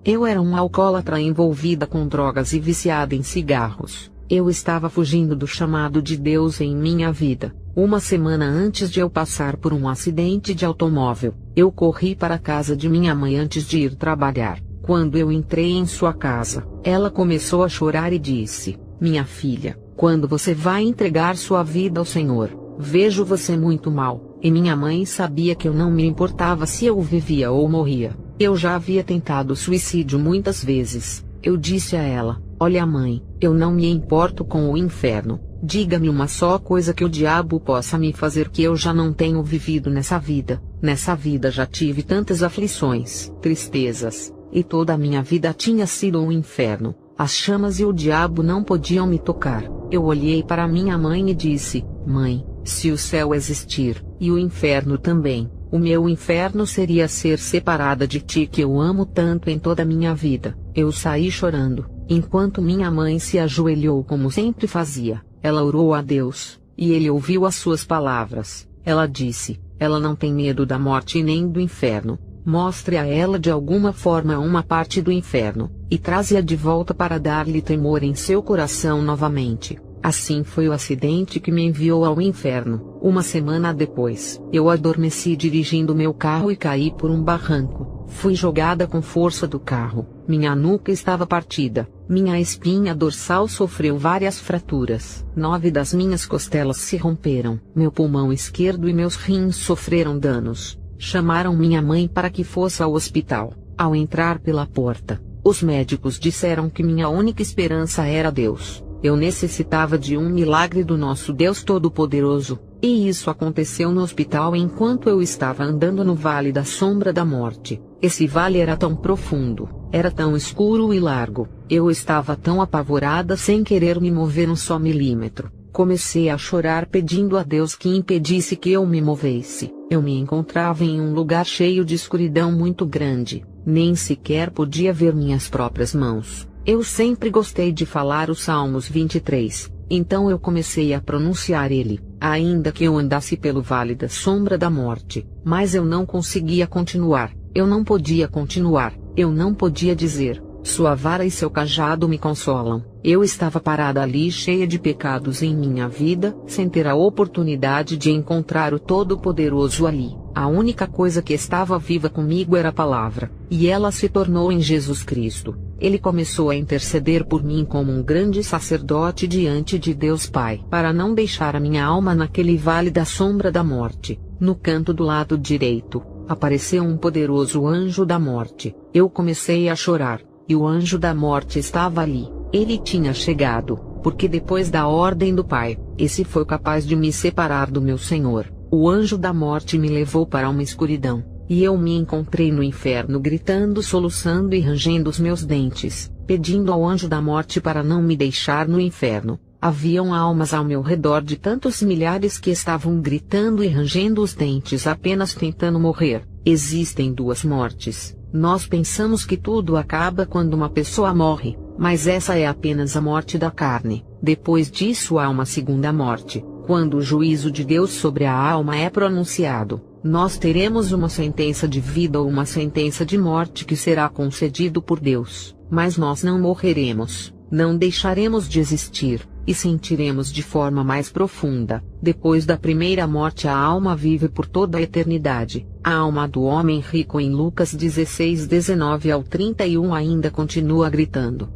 Eu era um alcoólatra envolvida com drogas e viciada em cigarros. Eu estava fugindo do chamado de Deus em minha vida. Uma semana antes de eu passar por um acidente de automóvel, eu corri para a casa de minha mãe antes de ir trabalhar. Quando eu entrei em sua casa, ela começou a chorar e disse: "Minha filha, quando você vai entregar sua vida ao Senhor? Vejo você muito mal." E minha mãe sabia que eu não me importava se eu vivia ou morria. Eu já havia tentado suicídio muitas vezes. Eu disse a ela: "Olha, mãe, eu não me importo com o inferno. Diga-me uma só coisa que o diabo possa me fazer que eu já não tenho vivido nessa vida. Nessa vida já tive tantas aflições, tristezas, e toda a minha vida tinha sido um inferno. As chamas e o diabo não podiam me tocar." Eu olhei para minha mãe e disse: "Mãe, se o céu existir, e o inferno também, o meu inferno seria ser separada de ti que eu amo tanto em toda a minha vida." Eu saí chorando, enquanto minha mãe se ajoelhou como sempre fazia. Ela orou a Deus, e ele ouviu as suas palavras. Ela disse: "Ela não tem medo da morte e nem do inferno. Mostre a ela de alguma forma uma parte do inferno, e traze-a de volta para dar-lhe temor em seu coração novamente." Assim foi o acidente que me enviou ao inferno. Uma semana depois, eu adormeci dirigindo meu carro e caí por um barranco. Fui jogada com força do carro. Minha nuca estava partida. Minha espinha dorsal sofreu várias fraturas. 9 das minhas costelas se romperam. Meu pulmão esquerdo e meus rins sofreram danos. Chamaram minha mãe para que fosse ao hospital. Ao entrar pela porta, os médicos disseram que minha única esperança era Deus. Eu necessitava de um milagre do nosso Deus Todo-Poderoso, e isso aconteceu no hospital enquanto eu estava andando no Vale da Sombra da Morte. Esse vale era tão profundo, era tão escuro e largo, eu estava tão apavorada sem querer me mover um só milímetro. Comecei a chorar pedindo a Deus que impedisse que eu me movesse. Eu me encontrava em um lugar cheio de escuridão muito grande, nem sequer podia ver minhas próprias mãos. Eu sempre gostei de falar os Salmos 23, então eu comecei a pronunciar ele, ainda que eu andasse pelo vale da sombra da morte. Mas eu não conseguia continuar, eu não podia continuar, eu não podia dizer: "Sua vara e seu cajado me consolam." Eu estava parada ali cheia de pecados em minha vida, sem ter a oportunidade de encontrar o Todo-Poderoso ali. A única coisa que estava viva comigo era a palavra, e ela se tornou em Jesus Cristo. Ele começou a interceder por mim como um grande sacerdote diante de Deus Pai, para não deixar a minha alma naquele vale da sombra da morte. No canto do lado direito, apareceu um poderoso anjo da morte. Eu comecei a chorar, e o anjo da morte estava ali. Ele tinha chegado, porque depois da ordem do Pai, esse foi capaz de me separar do meu Senhor. O anjo da morte me levou para uma escuridão, e eu me encontrei no inferno gritando, soluçando e rangendo os meus dentes, pedindo ao anjo da morte para não me deixar no inferno. Haviam almas ao meu redor de tantos milhares que estavam gritando e rangendo os dentes apenas tentando morrer. Existem duas mortes. Nós pensamos que tudo acaba quando uma pessoa morre, mas essa é apenas a morte da carne. Depois disso há uma segunda morte, quando o juízo de Deus sobre a alma é pronunciado. Nós teremos uma sentença de vida ou uma sentença de morte que será concedido por Deus, mas nós não morreremos, não deixaremos de existir, e sentiremos de forma mais profunda. Depois da primeira morte a alma vive por toda a eternidade. A alma do homem rico em Lucas 16:19-31 ainda continua gritando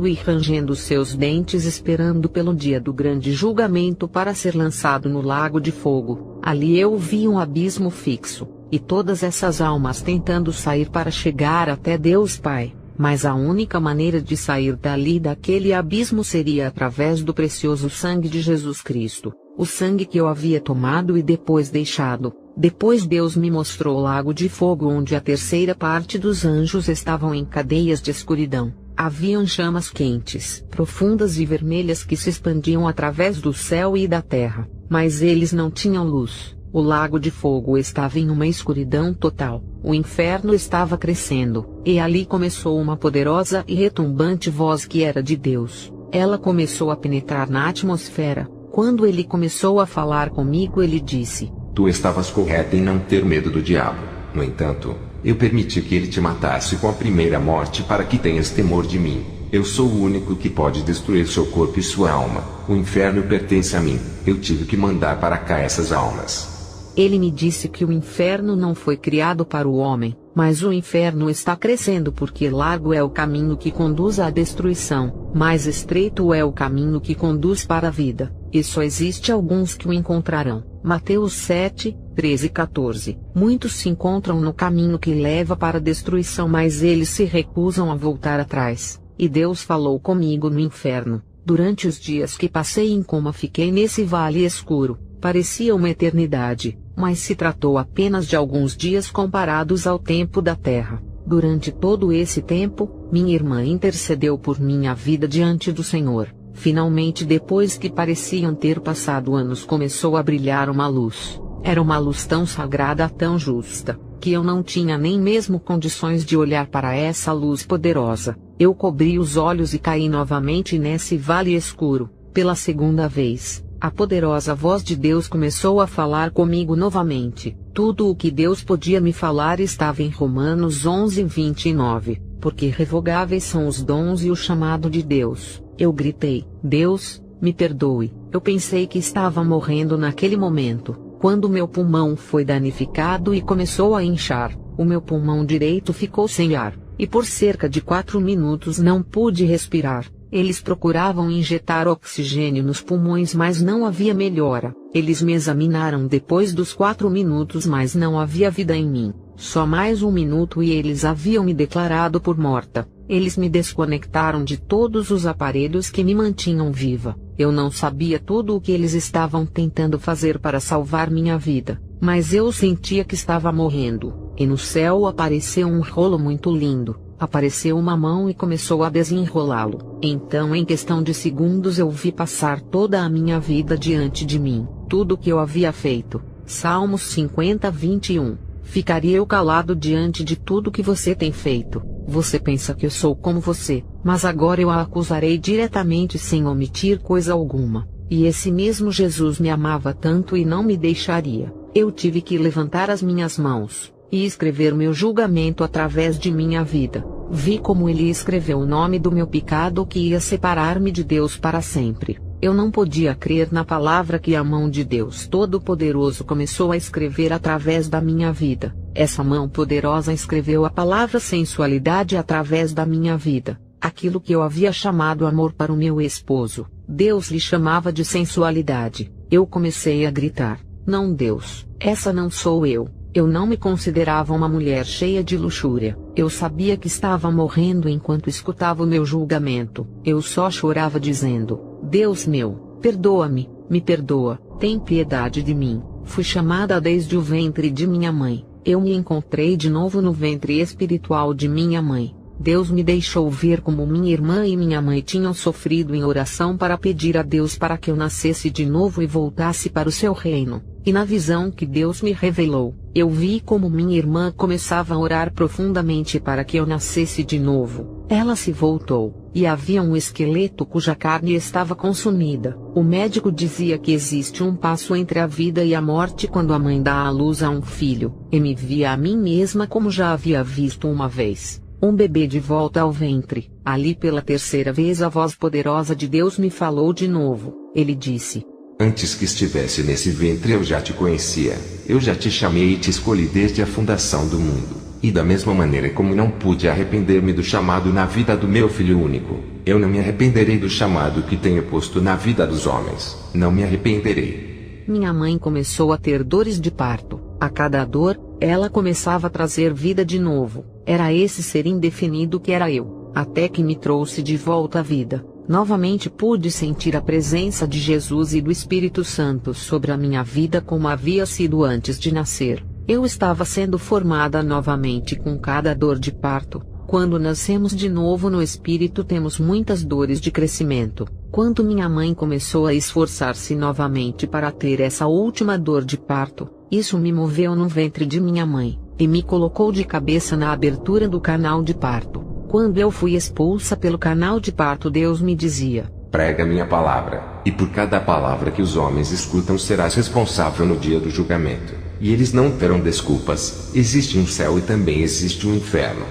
e rangendo seus dentes esperando pelo dia do grande julgamento para ser lançado no lago de fogo. Ali eu vi um abismo fixo, e todas essas almas tentando sair para chegar até Deus Pai. Mas a única maneira de sair dali daquele abismo seria através do precioso sangue de Jesus Cristo, o sangue que eu havia tomado e depois deixado. Depois Deus me mostrou o lago de fogo onde a terceira parte dos anjos estavam em cadeias de escuridão. Haviam chamas quentes, profundas e vermelhas que se expandiam através do céu e da terra, mas eles não tinham luz. O lago de fogo estava em uma escuridão total. O inferno estava crescendo, e ali começou uma poderosa e retumbante voz que era de Deus. Ela começou a penetrar na atmosfera. Quando ele começou a falar comigo, ele disse: Tu estavas correta em não ter medo do diabo. No entanto, Eu permiti que ele te matasse com a primeira morte para que tenhas temor de mim. Eu sou o único que pode destruir seu corpo e sua alma. O inferno pertence a mim. Eu tive que mandar para cá essas almas. Ele me disse que o inferno não foi criado para o homem, mas o inferno está crescendo porque largo é o caminho que conduz à destruição, mais estreito é o caminho que conduz para a vida, e só existe alguns que o encontrarão. Mateus 7, 13 e 14. Muitos se encontram no caminho que leva para a destruição, mas eles se recusam a voltar atrás. E Deus falou comigo no inferno. Durante os dias que passei em coma fiquei nesse vale escuro. Parecia uma eternidade, mas se tratou apenas de alguns dias comparados ao tempo da terra. Durante todo esse tempo, minha irmã intercedeu por minha vida diante do Senhor. Finalmente, depois que pareciam ter passado anos, começou a brilhar uma luz. Era uma luz tão sagrada, tão justa, que eu não tinha nem mesmo condições de olhar para essa luz poderosa. Eu cobri os olhos e caí novamente nesse vale escuro. Pela segunda vez, a poderosa voz de Deus começou a falar comigo novamente. Tudo o que Deus podia me falar estava em Romanos 11, 29. Porque revogáveis são os dons e o chamado de Deus. Eu gritei: Deus, me perdoe. Eu pensei que estava morrendo naquele momento, quando meu pulmão foi danificado e começou a inchar. O meu pulmão direito ficou sem ar, e por cerca de 4 minutos não pude respirar. Eles procuravam injetar oxigênio nos pulmões, mas não havia melhora. Eles me examinaram depois dos 4 minutos, mas não havia vida em mim. Só mais 1 minuto e eles haviam me declarado por morta. Eles me desconectaram de todos os aparelhos que me mantinham viva. Eu não sabia tudo o que eles estavam tentando fazer para salvar minha vida, mas eu sentia que estava morrendo. E no céu apareceu um rolo muito lindo. Apareceu uma mão e começou a desenrolá-lo. Então, em questão de segundos, eu vi passar toda a minha vida diante de mim, tudo o que eu havia feito. Salmos 50, 21. Ficaria eu calado diante de tudo que você tem feito? Você pensa que eu sou como você, mas agora eu a acusarei diretamente sem omitir coisa alguma. E esse mesmo Jesus me amava tanto e não me deixaria. Eu tive que levantar as minhas mãos e escrever meu julgamento através de minha vida. Vi como ele escreveu o nome do meu pecado que ia separar-me de Deus para sempre. Eu não podia crer na palavra que a mão de Deus Todo-Poderoso começou a escrever através da minha vida. Essa mão poderosa escreveu a palavra sensualidade através da minha vida. Aquilo que eu havia chamado amor para o meu esposo, Deus lhe chamava de sensualidade. Eu comecei a gritar: não, Deus, essa não sou eu. Eu não me considerava uma mulher cheia de luxúria. Eu sabia que estava morrendo enquanto escutava o meu julgamento. Eu só chorava dizendo: Deus meu, perdoa-me, me perdoa, tem piedade de mim. Fui chamada desde o ventre de minha mãe. Eu me encontrei de novo no ventre espiritual de minha mãe. Deus me deixou ver como minha irmã e minha mãe tinham sofrido em oração para pedir a Deus para que eu nascesse de novo e voltasse para o seu reino. E na visão que Deus me revelou, eu vi como minha irmã começava a orar profundamente para que eu nascesse de novo. Ela se voltou, e havia um esqueleto cuja carne estava consumida. O médico dizia que existe um passo entre a vida e a morte quando a mãe dá à luz a um filho. E me via a mim mesma como já havia visto uma vez. Um bebê de volta ao ventre. Ali pela terceira vez a voz poderosa de Deus me falou de novo. Ele disse: antes que estivesse nesse ventre eu já te conhecia. Eu já te chamei e te escolhi desde a fundação do mundo. E da mesma maneira como não pude arrepender-me do chamado na vida do meu filho único, eu não me arrependerei do chamado que tenho posto na vida dos homens. Não me arrependerei. Minha mãe começou a ter dores de parto. A cada dor, ela começava a trazer vida de novo. Era esse ser indefinido que era eu, até que me trouxe de volta à vida. Novamente pude sentir a presença de Jesus e do Espírito Santo sobre a minha vida como havia sido antes de nascer. Eu estava sendo formada novamente com cada dor de parto. Quando nascemos de novo no Espírito temos muitas dores de crescimento. Quando minha mãe começou a esforçar-se novamente para ter essa última dor de parto, isso me moveu no ventre de minha mãe, e me colocou de cabeça na abertura do canal de parto. Quando eu fui expulsa pelo canal de parto, Deus me dizia: prega minha palavra, e por cada palavra que os homens escutam serás responsável no dia do julgamento. e eles não terão desculpas. Existe um céu e também existe um inferno.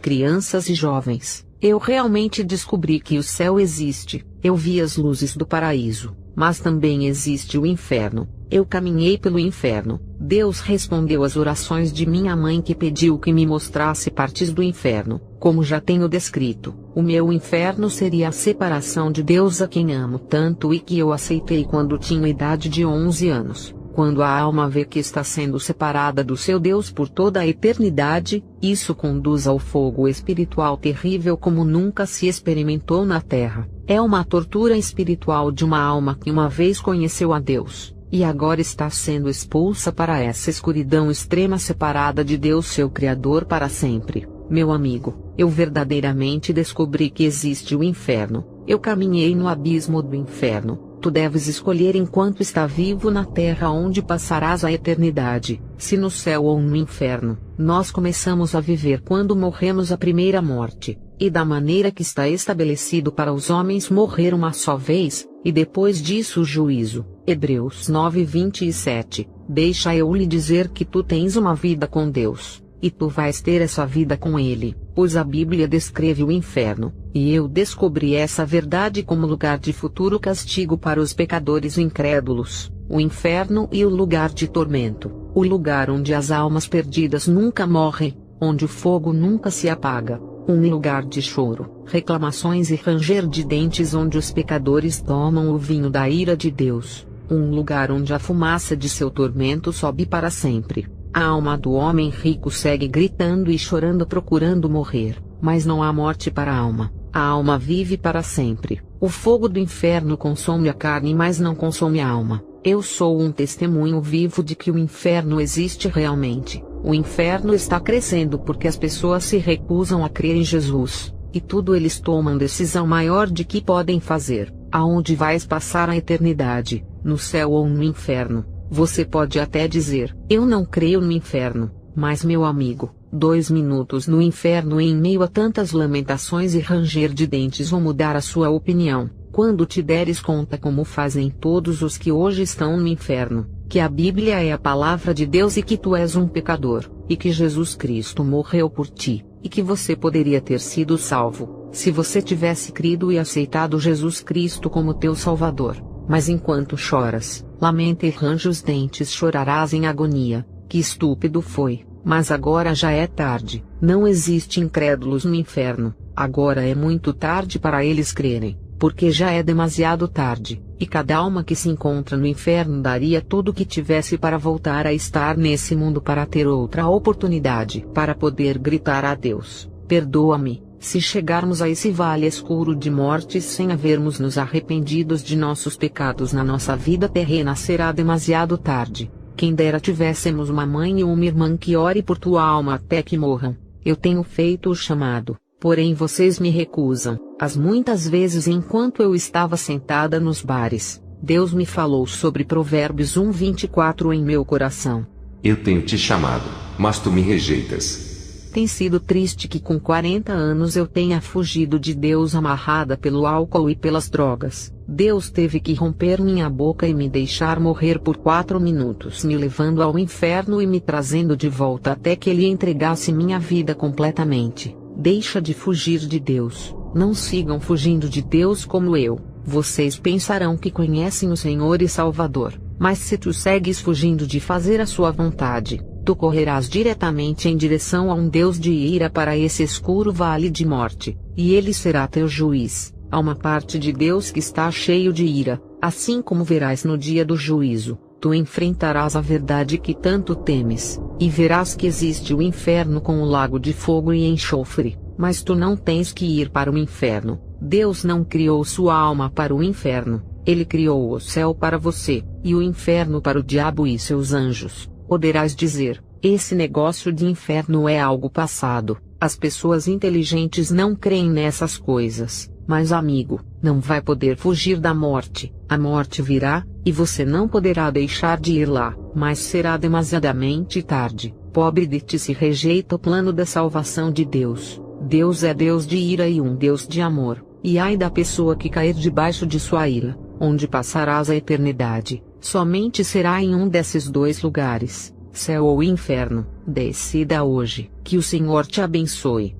Crianças e jovens, eu realmente descobri que o céu existe. Eu vi as luzes do paraíso, mas também existe o inferno. Eu caminhei pelo inferno. Deus respondeu às orações de minha mãe que pediu que me mostrasse partes do inferno. Como já tenho descrito, o meu inferno seria a separação de Deus a quem amo tanto e que eu aceitei quando tinha idade de 11 anos. Quando a alma vê que está sendo separada do seu Deus por toda a eternidade, isso conduz ao fogo espiritual terrível como nunca se experimentou na terra. É uma tortura espiritual de uma alma que uma vez conheceu a Deus, e agora está sendo expulsa para essa escuridão extrema separada de Deus seu Criador para sempre. Meu amigo, eu verdadeiramente descobri que existe o inferno. Eu caminhei no abismo do inferno. Tu deves escolher enquanto está vivo na terra onde passarás a eternidade, se no céu ou no inferno. Nós começamos a viver quando morremos a primeira morte, e da maneira que está estabelecido para os homens morrer uma só vez, e depois disso o juízo. Hebreus 9:27. Deixa eu lhe dizer que tu tens uma vida com Deus, e tu vais ter essa vida com Ele, pois a Bíblia descreve o inferno, e eu descobri essa verdade como lugar de futuro castigo para os pecadores incrédulos, o inferno e o lugar de tormento, o lugar onde as almas perdidas nunca morrem, onde o fogo nunca se apaga, um lugar de choro, reclamações e ranger de dentes onde os pecadores tomam o vinho da ira de Deus, um lugar onde a fumaça de seu tormento sobe para sempre. A alma do homem rico segue gritando e chorando procurando morrer, mas não há morte para a alma. A alma vive para sempre. O fogo do inferno consome a carne, mas não consome a alma. Eu sou um testemunho vivo de que o inferno existe realmente. O inferno está crescendo porque as pessoas se recusam a crer em Jesus, e tudo eles tomam decisão maior de que podem fazer. Aonde vais passar a eternidade, no céu ou no inferno? Você pode até dizer, eu não creio no inferno, mas meu amigo, 2 minutos no inferno em meio a tantas lamentações e ranger de dentes vão mudar a sua opinião, quando te deres conta como fazem todos os que hoje estão no inferno, que a Bíblia é a palavra de Deus e que tu és um pecador, e que Jesus Cristo morreu por ti, e que você poderia ter sido salvo, se você tivesse crido e aceitado Jesus Cristo como teu Salvador. Mas enquanto choras, lamenta e range os dentes, chorarás em agonia. Que estúpido foi, mas agora já é tarde. Não existe incrédulos no inferno, agora é muito tarde para eles crerem, porque já é demasiado tarde, e cada alma que se encontra no inferno daria tudo o que tivesse para voltar a estar nesse mundo para ter outra oportunidade, para poder gritar a Deus, perdoa-me. Se chegarmos a esse vale escuro de morte sem havermos nos arrependidos de nossos pecados na nossa vida terrena, será demasiado tarde. Quem dera tivéssemos uma mãe ou uma irmã que ore por tua alma até que morram. Eu tenho feito o chamado, porém vocês me recusam. As muitas vezes enquanto eu estava sentada nos bares, Deus me falou sobre Provérbios 1:24 em meu coração. Eu tenho te chamado, mas tu me rejeitas. Tem sido triste que com 40 anos eu tenha fugido de Deus amarrada pelo álcool e pelas drogas. Deus teve que romper minha boca e me deixar morrer por 4 minutos, me levando ao inferno e me trazendo de volta até que Ele entregasse minha vida completamente. Deixa de fugir de Deus, não sigam fugindo de Deus como eu. Vocês pensarão que conhecem o Senhor e Salvador, mas se tu segues fugindo de fazer a sua vontade, tu correrás diretamente em direção a um Deus de ira para esse escuro vale de morte, e Ele será teu juiz. Há uma parte de Deus que está cheio de ira, assim como verás no dia do juízo. Tu enfrentarás a verdade que tanto temes, e verás que existe o inferno com o lago de fogo e enxofre, mas tu não tens que ir para o inferno. Deus não criou sua alma para o inferno, Ele criou o céu para você, e o inferno para o diabo e seus anjos. Poderás dizer, esse negócio de inferno é algo passado, as pessoas inteligentes não creem nessas coisas, mas amigo, não vai poder fugir da morte, a morte virá, e você não poderá deixar de ir lá, mas será demasiadamente tarde. Pobre de ti se rejeita o plano da salvação de Deus. Deus é Deus de ira e um Deus de amor, e ai da pessoa que cair debaixo de sua ira, onde passarás a eternidade. Somente será em um desses dois lugares. céu ou inferno, decida hoje. Que o Senhor te abençoe.